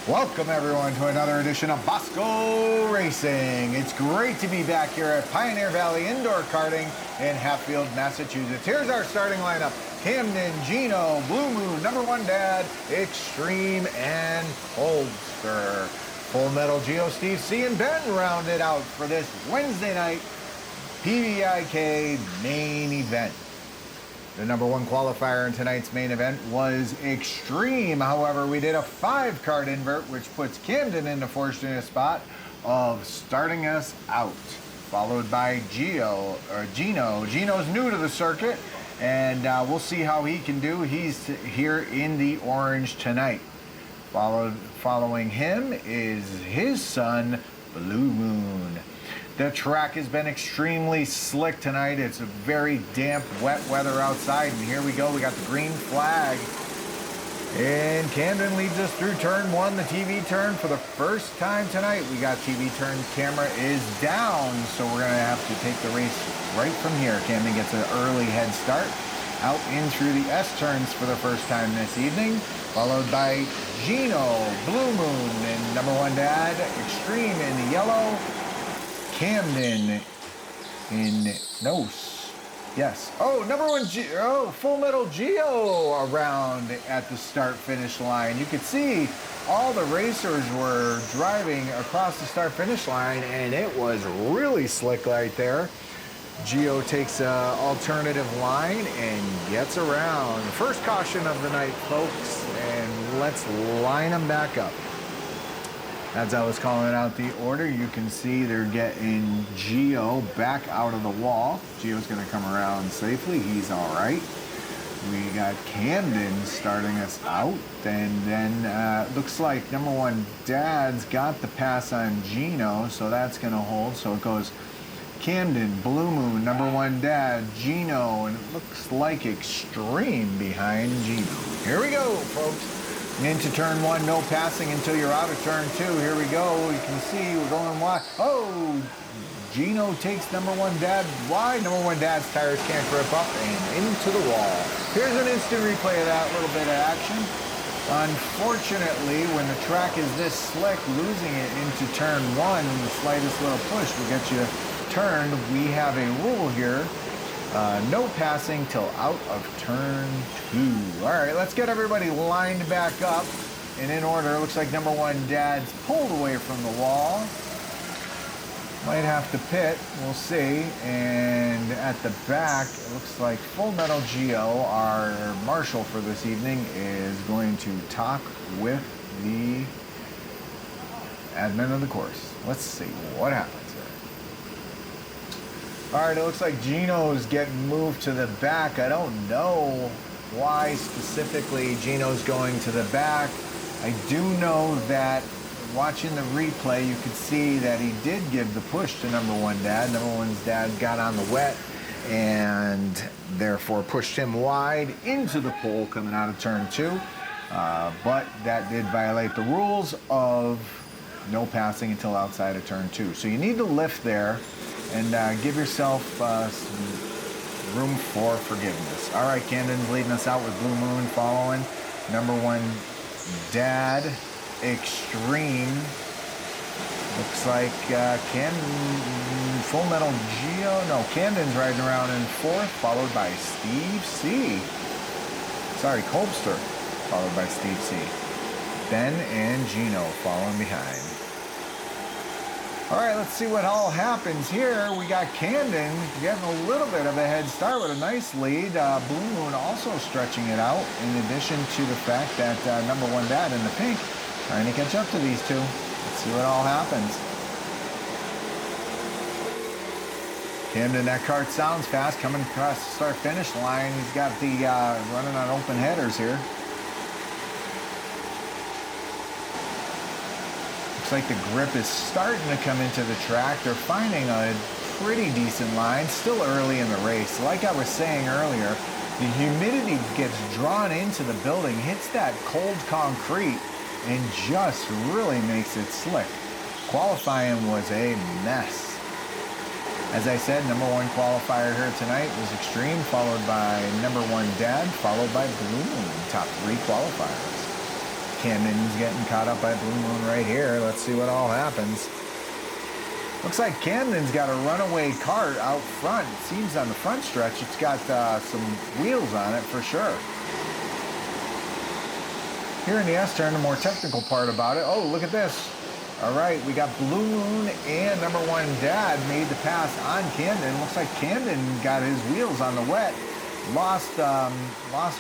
Welcome everyone to another edition of Bosco Racing. It's great to be back here at Pioneer Valley Indoor Karting in Hatfield, Massachusetts. Here's our starting lineup. Camden, Gino, Blue Moon, Number One Dad, Extreme, and Holster. Full Metal Geo, Steve C, and Ben rounded out for this Wednesday night PVIK main event. The number one qualifier in tonight's main event was Extreme. However, we did a 5-card invert, which puts Camden in the fortunate spot of starting us out, followed by Gino. Gino's new to the circuit, and we'll see how he can do. He's here in the orange tonight. Following him is his son, Blue Moon. The track has been extremely slick tonight. It's a very damp, wet weather outside, and here we go. We got the green flag. And Camden leads us through turn 1, the TV turn for the first time tonight. We got TV turn, camera is down, so we're gonna have to take the race right from here. Camden gets an early head start, out in through the S turns for the first time this evening, followed by Gino, Blue Moon, and Number One Dad, Extreme in the yellow. Camden in nose. Yes. Oh, Number One Full Metal Geo around at the start-finish line. You could see all the racers were driving across the start-finish line, and it was really slick right there. Geo takes an alternative line and gets around. First caution of the night, folks, and let's line them back up. As I was calling out the order, you can see they're getting Geo back out of the wall. Geo's going to come around safely. He's all right. We got Camden starting us out. And then looks like Number One Dad's got the pass on Gino, so that's going to hold. So it goes Camden, Blue Moon, Number One Dad, Gino, and it looks like Extreme behind Gino. Here we go, folks. Into turn 1, no passing until you're out of turn 2. Here we go. You can see we're going wide. Oh, Gino takes Number One Dad wide. Number One Dad's tires can't grip up and into the wall. Here's an instant replay of that little bit of action. Unfortunately, when the track is this slick, losing it into turn 1, the slightest little push will get you turned. We have a rule here. No passing till out of turn 2. All right, let's get everybody lined back up and in order. Looks like Number One Dad's pulled away from the wall. Might have to pit, we'll see. And at the back, it looks like Full Metal Geo, our marshal for this evening, is going to talk with the admin of the course. Let's see what happens. All right, it looks like Gino's getting moved to the back. I don't know why specifically Gino's going to the back. I do know that watching the replay, you could see that he did give the push to Number One Dad. Number One's dad got on the wet and therefore pushed him wide into the pole coming out of turn 2. But that did violate the rules of no passing until outside of turn 2. So you need to lift there and give yourself some room for forgiveness. All right, Camden's leading us out with Blue Moon following. Number One Dad, Extreme. Looks like Full Metal Geo. No, Camden's riding around in 4th, followed by Steve C. Sorry, Colbster, followed by Steve C. Ben and Gino following behind. All right, let's see what all happens here. We got Camden getting a little bit of a head start with a nice lead. Blue Moon also stretching it out, in addition to the fact that Number One Dad in the pink trying to catch up to these two. Let's see what all happens. Camden, that kart sounds fast, coming across the start-finish line. He's got the running on open headers here. Looks like the grip is starting to come into the track. They're finding a pretty decent line, still early in the race. Like I was saying earlier, the humidity gets drawn into the building, hits that cold concrete, and just really makes it slick. Qualifying was a mess. As I said, number 1 qualifier here tonight was Extreme, followed by Number One Dad, followed by Blue Moon, top 3 qualifiers. Camden's getting caught up by Blue Moon right here. Let's see what all happens. Looks like Camden's got a runaway cart out front. It seems on the front stretch it's got some wheels on it for sure. Here in the S-turn, the more technical part about it. Oh, look at this. All right, we got Blue Moon and number 1 Dad made the pass on Camden. Looks like Camden got his wheels on the wet. Lost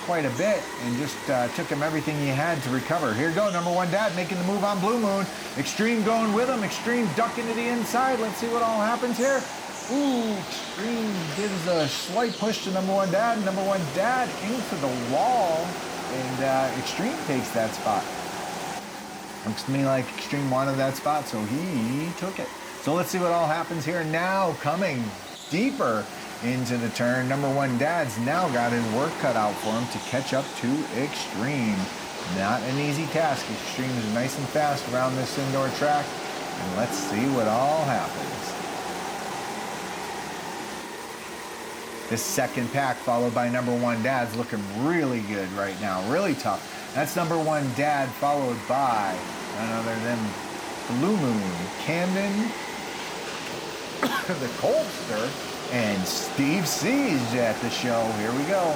quite a bit and just took him everything he had to recover. Here you go, number 1 Dad making the move on Blue Moon. Extreme going with him. Extreme ducking to the inside. Let's see what all happens here. Ooh, Extreme gives a slight push to number 1 Dad. Number 1 Dad into the wall, and Extreme takes that spot. Looks to me like Extreme wanted that spot, so he took it. So let's see what all happens here now. Coming deeper into the turn, number 1 Dad's now got his work cut out for him to catch up to Extreme. Not an easy task. Extreme is nice and fast around this indoor track, and let's see what all happens. This second pack followed by number 1 Dad's looking really good right now, really tough. That's number 1 Dad followed by none other than Blue Moon, Camden, the Colbster, and Steve C's at the show. Here we go.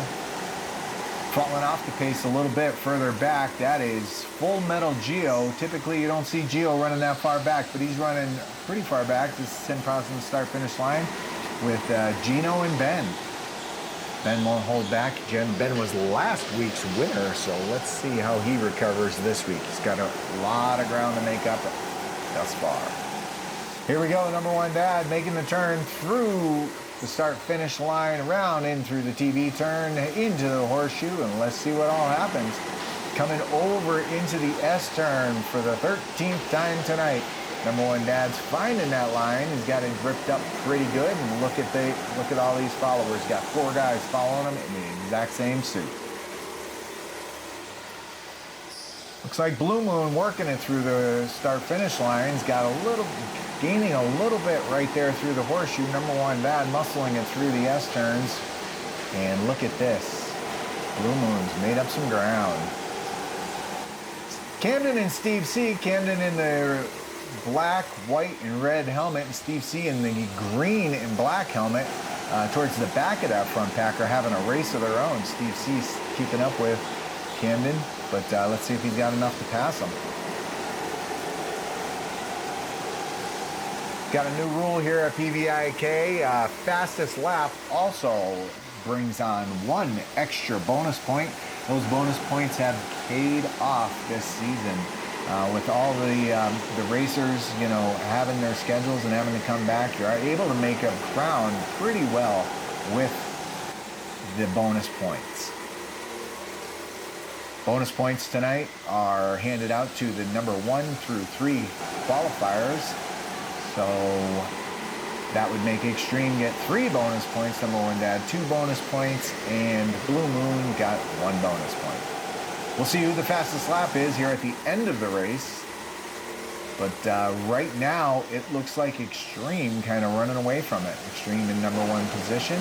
Falling off the pace a little bit further back, that is Full Metal Geo. Typically you don't see Geo running that far back, but he's running pretty far back. This is 10 crossing the start-finish line with Gino and Ben. Ben won't hold back. Ben was last week's winner, so let's see how he recovers this week. He's got a lot of ground to make up thus far. Here we go, number 1 Dad making the turn through the start-finish line, around in through the TV turn, into the horseshoe, and let's see what all happens. Coming over into the S-turn for the 13th time tonight. Number 1 Dad's finding that line. He's got it gripped up pretty good, and look at all these followers. Got 4 guys following him in the exact same suit. Looks like Blue Moon working it through the start-finish lines. Gaining a little bit right there through the horseshoe. Number 1 Dad muscling it through the S-turns. And look at this. Blue Moon's made up some ground. Camden and Steve C. Camden in the black, white, and red helmet, and Steve C. in the green and black helmet towards the back of that front pack are having a race of their own. Steve C's keeping up with Camden, but let's see if he's got enough to pass him. Got a new rule here at PVIK. Fastest lap also brings on 1 extra bonus point. Those bonus points have paid off this season. With all the racers, having their schedules and having to come back, you're able to make up ground pretty well with the bonus points. Bonus points tonight are handed out to the number 1 through 3 qualifiers. So that would make Extreme get 3 bonus points. Number 1 Dad 2 bonus points, and Blue Moon got 1 bonus point. We'll see who the fastest lap is here at the end of the race. But right now, it looks like Extreme kind of running away from it. Extreme in number 1 position.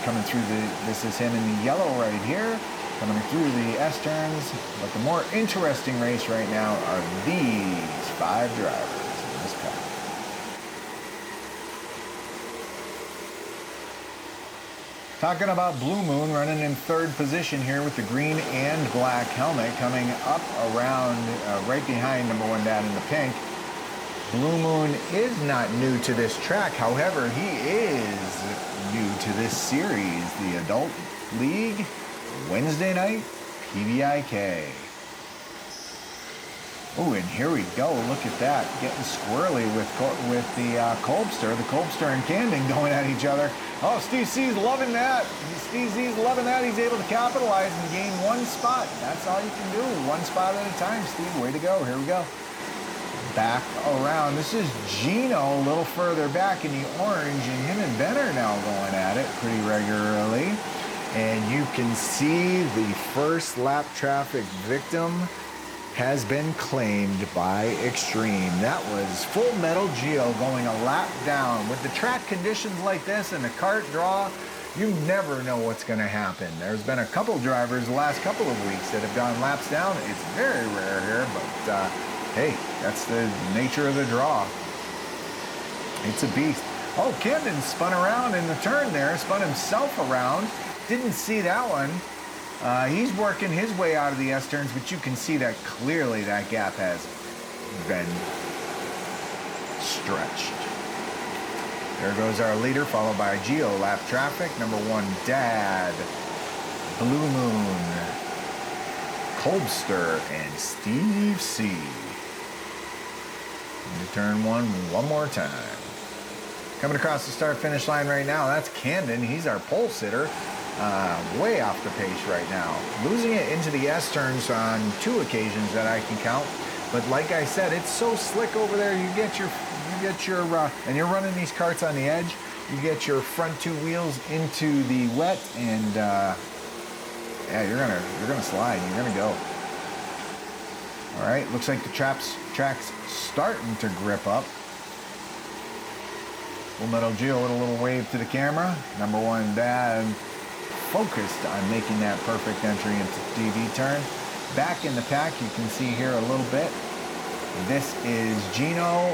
Coming through this is him in the yellow right here. Coming through the S-turns. But the more interesting race right now are these 5 drivers in this pack. Talking about Blue Moon running in 3rd position here with the green and black helmet, coming up around right behind number 1 Dad in the pink. Blue Moon is not new to this track. However, he is new to this series, the Adult League Wednesday night PVIK. Oh, and here we go. Look at that. Getting squirrely with the Colbster. The Colbster and Camden going at each other. Oh, Steve C's loving that. Steve C's loving that. He's able to capitalize and gain 1 spot. That's all you can do. 1 spot at a time, Steve. Way to go. Here we go. Back around. This is Gino a little further back in the orange, and him and Ben are now going at it pretty regularly. And you can see the first lap traffic victim has been claimed by Extreme. That was Full Metal Geo going a lap down. With the track conditions like this and the cart draw, You never know what's going to happen. There's been a couple drivers the last couple of weeks that have gone laps down. It's very rare here, but hey, that's the nature of the draw. It's a beast. Oh, Camden spun around in the turn there, spun himself around. Didn't see that one. He's working his way out of the S-turns, but you can see that clearly that gap has been stretched. There goes our leader, followed by Geo. Lap traffic, number 1, Dad, Blue Moon, Colbster, and Steve C. Into turn 1 more time. Coming across the start-finish line right now, that's Camden. He's our pole sitter. Way off the pace right now. Losing it into the S-turns on 2 occasions that I can count. But like I said, it's so slick over there. You get your, and you're running these karts on the edge. You get your front 2 wheels into the wet, and yeah, you're gonna slide. You're gonna go. All right, looks like the track's starting to grip up. Full Metal Geo with a little wave to the camera. Number 1, Dad, focused on making that perfect entry into DV turn. Back in the pack, you can see here a little bit. This is Gino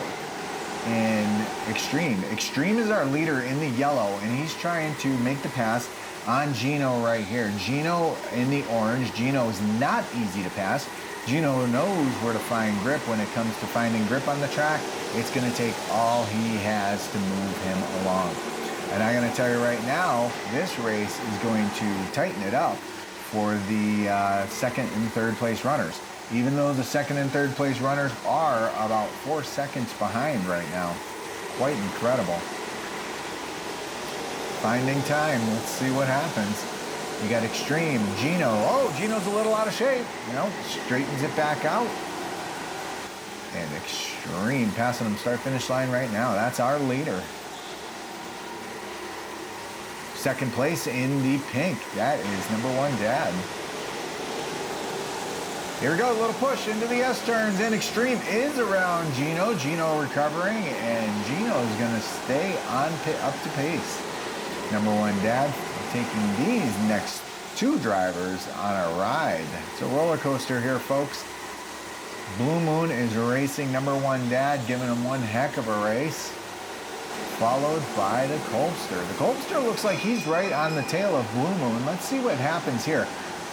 in Extreme. Extreme is our leader in the yellow, and he's trying to make the pass on Gino right here. Gino in the orange. Gino is not easy to pass. Gino knows where to find grip when it comes to finding grip on the track. It's going to take all he has to move him along. And I'm going to tell you right now, this race is going to tighten it up for the 2nd and 3rd place runners. Even though the 2nd and 3rd place runners are about 4 seconds behind right now. Quite incredible. Finding time. Let's see what happens. You got Extreme, Gino. Oh, Gino's a little out of shape. You know, straightens it back out. And Extreme passing him start-finish line right now. That's our leader. 2nd place in the pink. That is number 1, Dad. Here we go, a little push into the S-turns, and Extreme is around Gino. Gino recovering, and Gino is going to stay on up to pace. Number 1, Dad, taking these next 2 drivers on a ride. It's a roller coaster here, folks. Blue Moon is racing number 1, Dad, giving him one heck of a race, followed by the Colbster. The Colbster looks like he's right on the tail of Blue Moon. Let's see what happens here.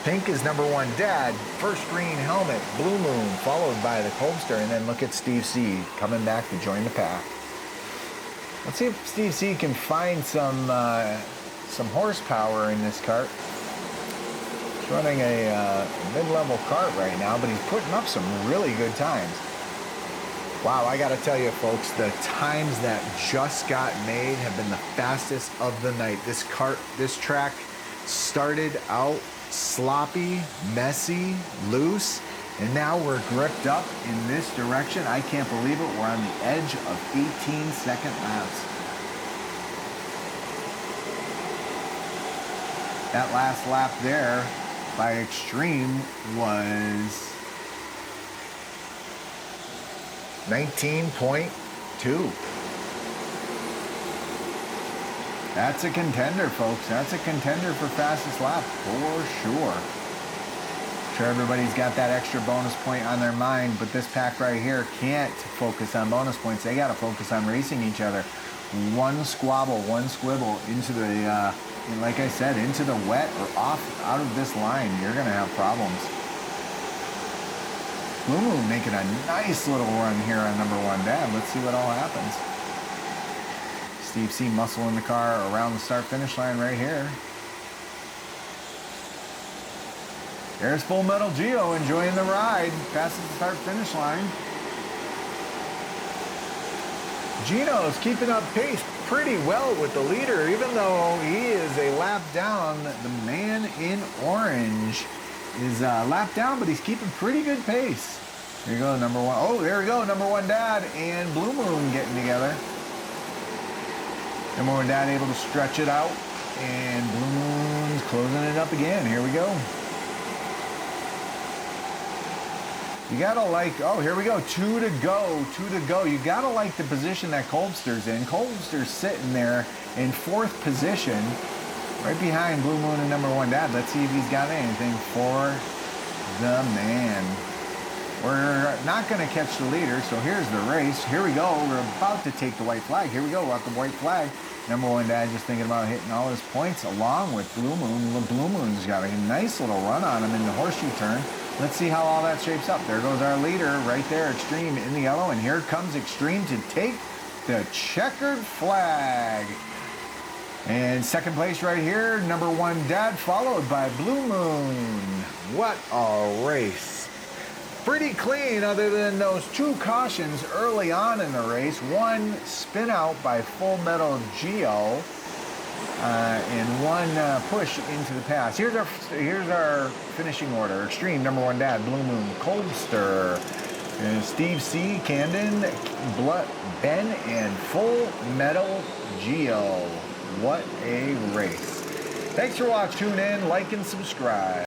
Pink is number 1, Dad, first green helmet, Blue Moon, followed by the Colbster, and then look at Steve C coming back to join the pack. Let's see if Steve C can find some horsepower in this kart. He's running a mid-level kart right now, but he's putting up some really good times. Wow, I gotta tell you folks, the times that just got made have been the fastest of the night. This track started out sloppy, messy, loose, and now we're gripped up in this direction. I can't believe it. We're on the edge of 18-second laps. That last lap there by Extreme was 19.2. That's a contender, folks. That's a contender for fastest lap, for sure. I'm sure everybody's got that extra bonus point on their mind, but this pack right here can't focus on bonus points. They got to focus on racing each other. One squabble, one squibble into the, like I said, into the wet or out of this line, you're going to have problems. Blue Moon making a nice little run here on number 1, Dad. Let's see what all happens. Steve C muscling the car around the start-finish line right here. There's Full Metal Geo enjoying the ride. Passes the start-finish line. Gino's keeping up pace pretty well with the leader, even though he is a lap down. The man in orange is a lap down, but he's keeping pretty good pace. There you go, number 1. Oh, there we go, number 1, Dad, and Blue Moon getting together. Number 1, Dad able to stretch it out, and Blue Moon's closing it up again. Here we go. You gotta like, oh, here we go, 2 to go, 2 to go. You gotta like the position that Colbster's in. Colbster's sitting there in 4th position, Right behind Blue Moon and number 1 Dad. Let's see if he's got anything for the man. We're not going to catch the leader, so here's the race. Here we go. We're about to take the white flag. Here we go. We're at the white flag. Number 1 Dad just thinking about hitting all his points along with Blue Moon. Blue Moon's got a nice little run on him in the horseshoe turn. Let's see how all that shapes up. There goes our leader right there, Extreme in the yellow, and here comes Extreme to take the checkered flag. And second place right here, number 1 Dad, followed by Blue Moon. What a race. Pretty clean other than those 2 cautions early on in the race. 1 spin out by Full Metal Geo and 1 push into the pass. Here's our finishing order. Extreme, number 1 Dad, Blue Moon, Coldster, Steve C, Camden, Ben, and Full Metal Geo. What a race. Thanks for watching. Tune in, like, and subscribe.